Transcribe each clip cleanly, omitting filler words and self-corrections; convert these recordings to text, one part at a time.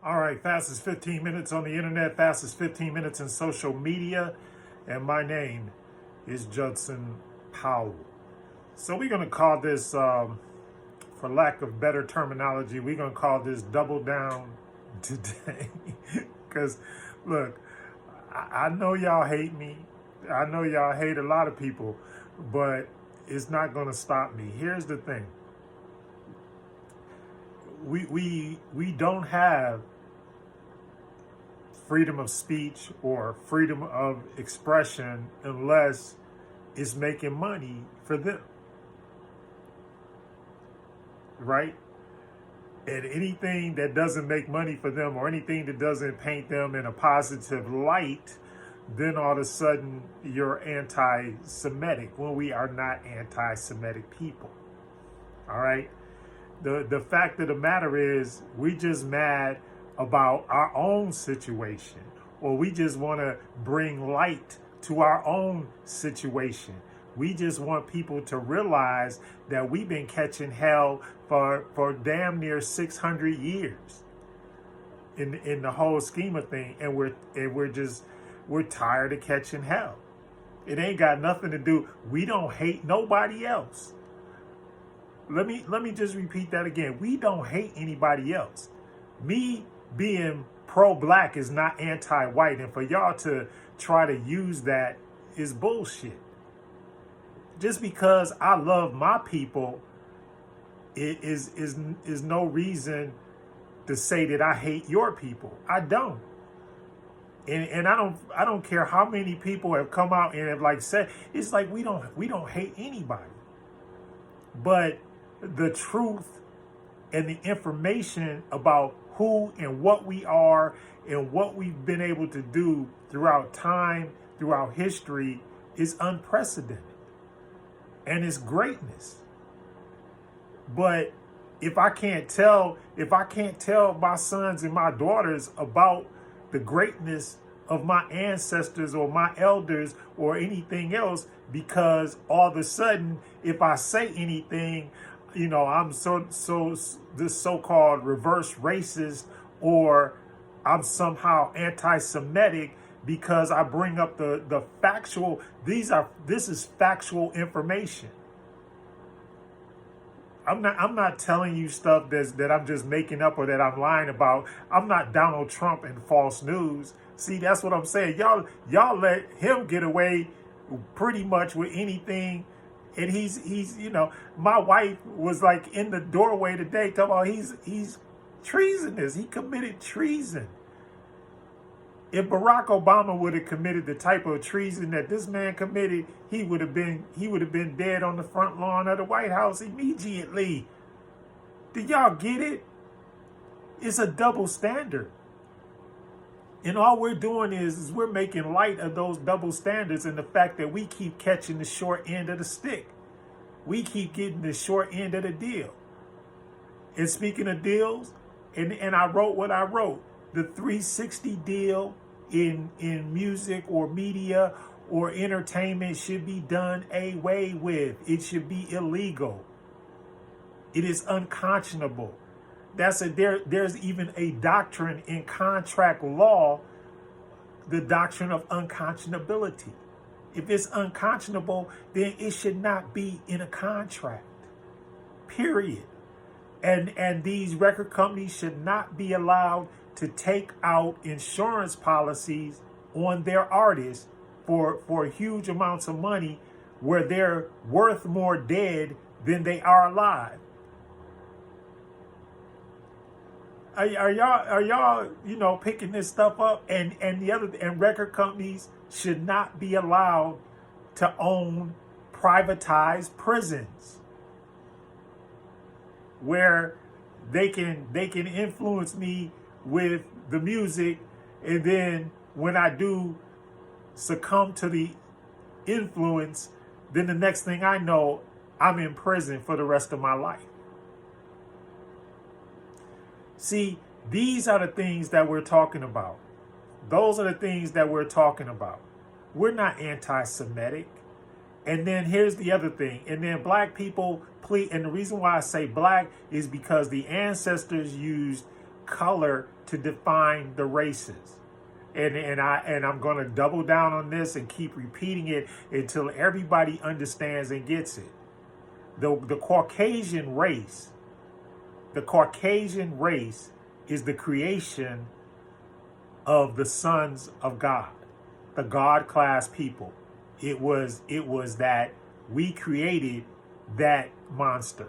All right, fastest 15 minutes on the internet, fastest 15 minutes in social media. And my name is Judson Powell. So we're going to call this, for lack of better terminology, we're going to call this Double Down today. Because, look, I know y'all hate me. I know y'all hate a lot of people, but it's not going to stop me. Here's the thing. We don't have freedom of speech or freedom of expression unless it's making money for them, right? And anything that doesn't make money for them or anything that doesn't paint them in a positive light, then all of a sudden you're anti-Semitic when we are not anti-Semitic people. All right. The fact of the matter is we just mad about our own situation, or we just want to bring light to our own situation. We just want people to realize that we've been catching hell for damn near 600 years in the whole scheme of things, and we're tired of catching hell. It ain't got nothing to do. We don't hate nobody else. Let me just repeat that again. We don't hate anybody else. Me being pro-black is not anti-white, and for y'all to try to use that is bullshit. Just because I love my people, it is no reason to say that I hate your people. I don't. And I don't care how many people have come out and have like said, it's like we don't hate anybody. But the truth and the information about who and what we are and what we've been able to do throughout time, throughout history, is unprecedented. And it's greatness. But if I can't tell my sons and my daughters about the greatness of my ancestors or my elders or anything else, because all of a sudden, if I say anything, I'm this so-called reverse racist, or I'm somehow anti-Semitic because I bring up the factual. This is factual information. I'm not telling you stuff that I'm just making up or that I'm lying about. I'm not Donald Trump and false news. See, that's what I'm saying. Y'all let him get away pretty much with anything. And he's my wife was like in the doorway today talking about he's treasonous. He committed treason. If Barack Obama would have committed the type of treason that this man committed, he would have been dead on the front lawn of the White House immediately. Do y'all get it? It's a double standard. And all we're doing is we're making light of those double standards and the fact that we keep catching the short end of the stick. We keep getting the short end of the deal. And speaking of deals, and I wrote what I wrote, the 360 deal in music or media or entertainment should be done away with. It should be illegal. It is unconscionable. There's even a doctrine in contract law, the doctrine of unconscionability. If it's unconscionable, then it should not be in a contract. Period. And these record companies should not be allowed to take out insurance policies on their artists for huge amounts of money where they're worth more dead than they are alive. Are y'all picking this stuff up? And record companies should not be allowed to own privatized prisons where they can influence me with the music, and then when I do succumb to the influence, then the next thing I know, I'm in prison for the rest of my life. See, these are the things that we're talking about. Those are the things that we're talking about. We're not anti-Semitic. And then here's the other thing. And then black people, please, and the reason why I say black is because the ancestors used color to define the races. And I'm going to double down on this and keep repeating it until everybody understands and gets it. The Caucasian race, is the creation of the sons of God, the God class people. It was that we created that monster,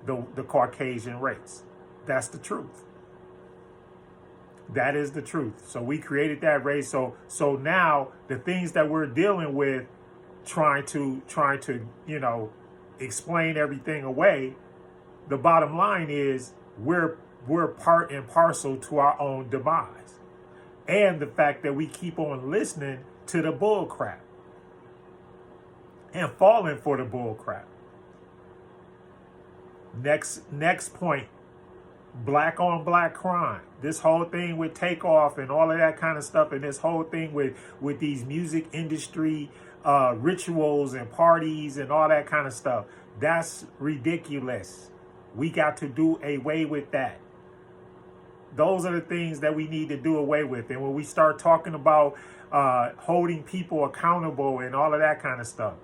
the Caucasian race. That's the truth. That is the truth. So we created that race. So now the things that we're dealing with, trying to explain everything away, the bottom line is we're part and parcel to our own demise. And the fact that we keep on listening to the bull crap and falling for the bull crap. Next point. Black on black crime. This whole thing with Takeoff and all of that kind of stuff, and this whole thing with these music industry rituals and parties and all that kind of stuff. That's ridiculous. We got to do away with that. Those are the things that we need to do away with. And when we start talking about holding people accountable and all of that kind of stuff,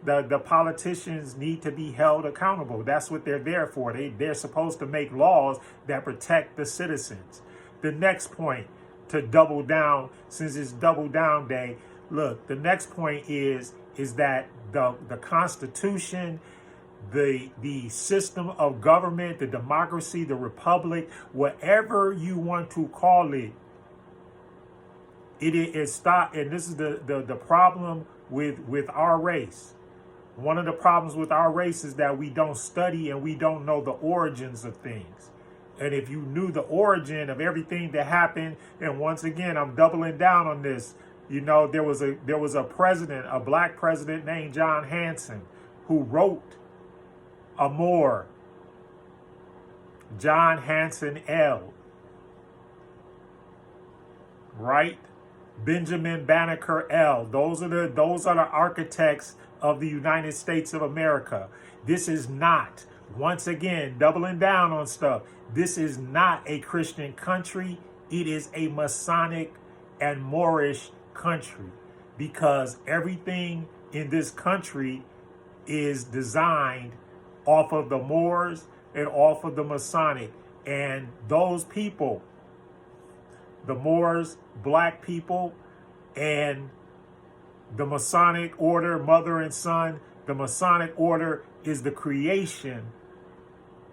the politicians need to be held accountable. That's what they're there for. They're supposed to make laws that protect the citizens. The next point, to double down, since it's double down day, look, the next point is that the Constitution, the system of government, the democracy, the republic, whatever you want to call it, it stopped. And this is the problem with our race. One of the problems with our race is that we don't study and we don't know the origins of things. And if you knew the origin of everything that happened, and once again, I'm doubling down on this, there was a president, a black president named John Hanson, who wrote Amor, John Hanson L. Right? Benjamin Banneker L. Those are the architects of the United States of America. This is not, once again, doubling down on stuff. This is not a Christian country. It is a Masonic and Moorish country, because everything in this country is designed off of the Moors and off of the Masonic. And those people, the Moors, black people, and the Masonic order, mother and son, the Masonic order is the creation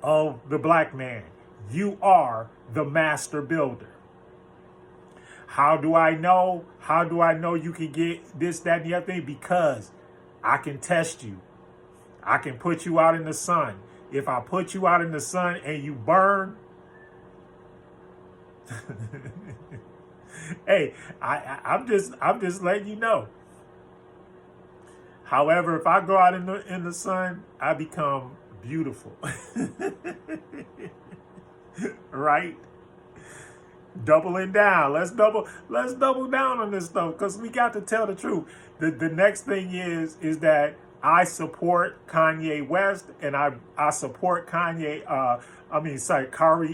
of the black man. You are the master builder. How do I know? How do I know you can get this, that, and the other thing? Because I can test you. I can put you out in the sun. If I put you out in the sun and you burn, hey, I'm just letting you know. However, if I go out in the sun, I become beautiful. Right? Doubling down. Let's double down on this stuff, because we got to tell the truth. The next thing is that I support Kanye West, and I support Kyrie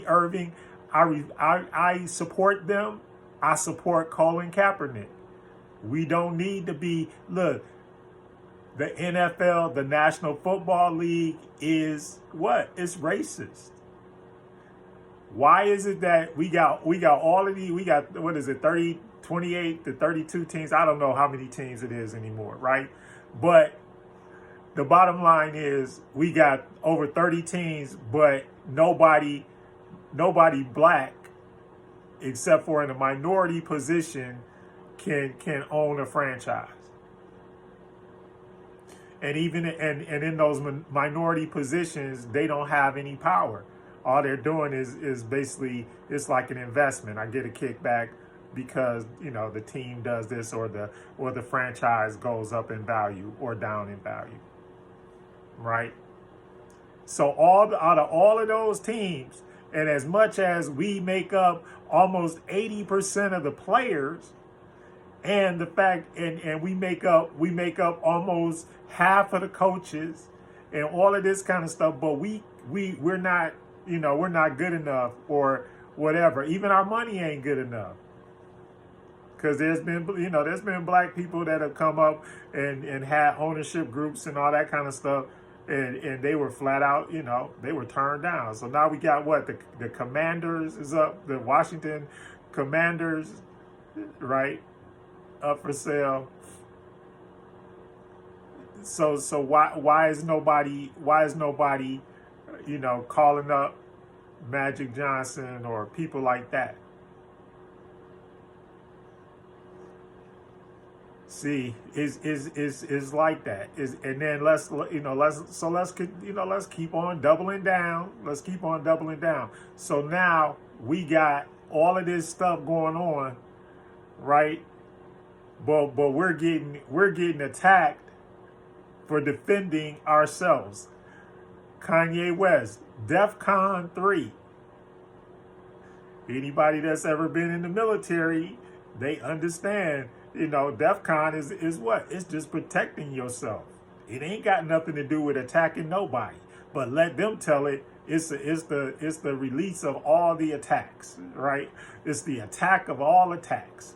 Irving. I support them. I support Colin Kaepernick. We don't need to be, look, the NFL, the National Football League, is what? It's racist. Why is it that we got all of these, we got, 28 to 32 teams? I don't know how many teams it is anymore, right? But the bottom line is we got over 30 teams, but nobody black, except for in a minority position, can own a franchise. And even in those minority positions, they don't have any power. All they're doing is basically, it's like an investment. I get a kickback because the team does this, or the franchise goes up in value or down in value. Right? So out of all of those teams, and as much as we make up almost 80% of the players, and the fact, and we make up almost half of the coaches, and all of this kind of stuff, but we're not, we're not good enough, or whatever. Even our money ain't good enough. Because there's been black people that have come up and had ownership groups and all that kind of stuff. And they were flat out, they were turned down. So now we got what? The Commanders is up. The Washington Commanders, right? Up for sale. So why is nobody calling up Magic Johnson or people like that? See, is like that. And then let's keep on doubling down. Let's keep on doubling down. So now we got all of this stuff going on, right? But we're getting attacked for defending ourselves. Kanye West, DEFCON 3. Anybody that's ever been in the military, they understand. DEFCON is what? It's just protecting yourself. It ain't got nothing to do with attacking nobody. But let them tell it. It's the release of all the attacks, right? It's the attack of all attacks.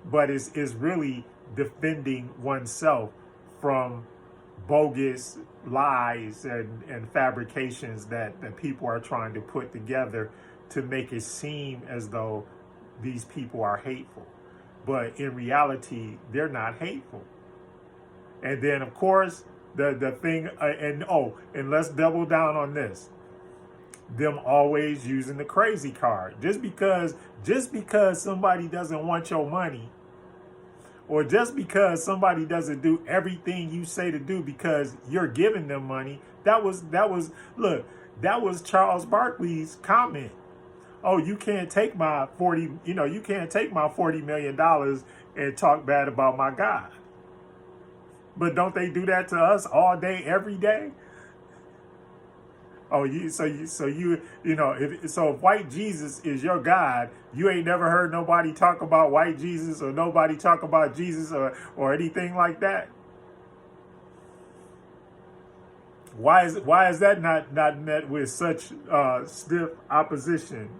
But it's really defending oneself from bogus lies and fabrications that people are trying to put together to make it seem as though these people are hateful. But in reality, they're not hateful. And then, of course, the thing, and let's double down on this. Them always using the crazy card. Just because somebody doesn't want your money, or just because somebody doesn't do everything you say to do because you're giving them money, that was Charles Barkley's comment. Oh, you can't take my $40 million and talk bad about my God. But don't they do that to us all day, every day? Oh, if white Jesus is your God, you ain't never heard nobody talk about white Jesus or nobody talk about Jesus or anything like that. Why is that not met with such stiff opposition?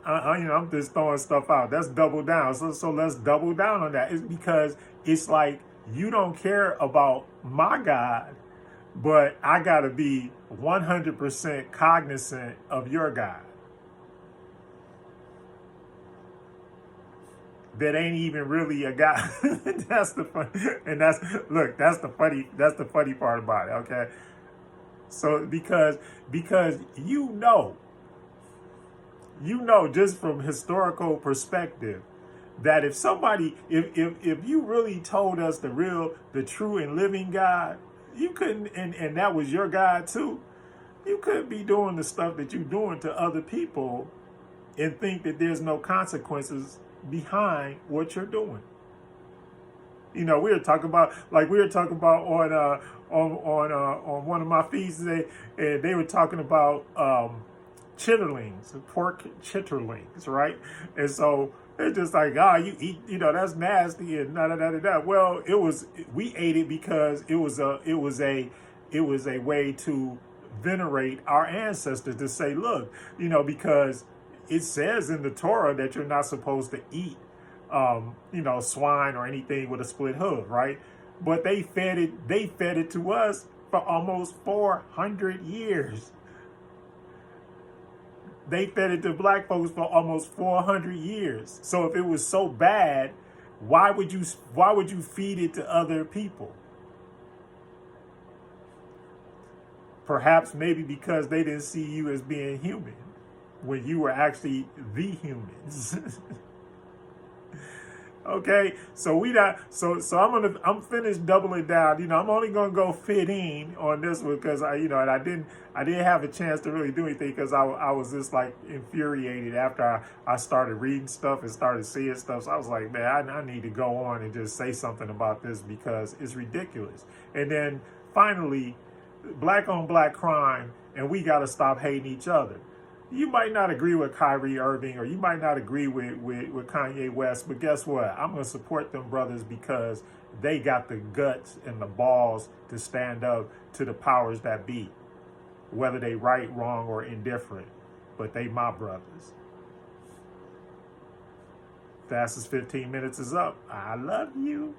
I'm just throwing stuff out. That's double down. So let's double down on that. It's because it's like you don't care about my God, but I gotta be 100% cognizant of your God. That ain't even really a God. That's the fun, and that's the funny part about it. Okay, so because just from historical perspective, that if you really told us the true and living God, you couldn't, and that was your God too, you couldn't be doing the stuff that you're doing to other people and think that there's no consequences behind what you're doing. We were talking about on one of my feeds today, and they were talking about chitterlings, pork chitterlings, right? And so it's just like, you eat, that's nasty and da. Well, we ate it because it was a way to venerate our ancestors, to say, look, because it says in the Torah that you're not supposed to eat, swine or anything with a split hoof, right? But they fed it to us for almost 400 years. They fed it to black folks for almost 400 years. So if it was so bad, why would you feed it to other people? Perhaps maybe because they didn't see you as being human when you were actually the humans. Okay, so I'm finished doubling down. I'm only gonna go 15 on this one because I didn't have a chance to really do anything because I was just like infuriated after I started reading stuff and started seeing stuff. So I was like, man, I need to go on and just say something about this because it's ridiculous. And then finally, black on black crime, and we got to stop hating each other. You might not agree with Kyrie Irving, or you might not agree with Kanye West, but guess what? I'm going to support them brothers because they got the guts and the balls to stand up to the powers that be, whether they right, wrong, or indifferent. but they my brothers. Fastest 15 minutes is up. I love you.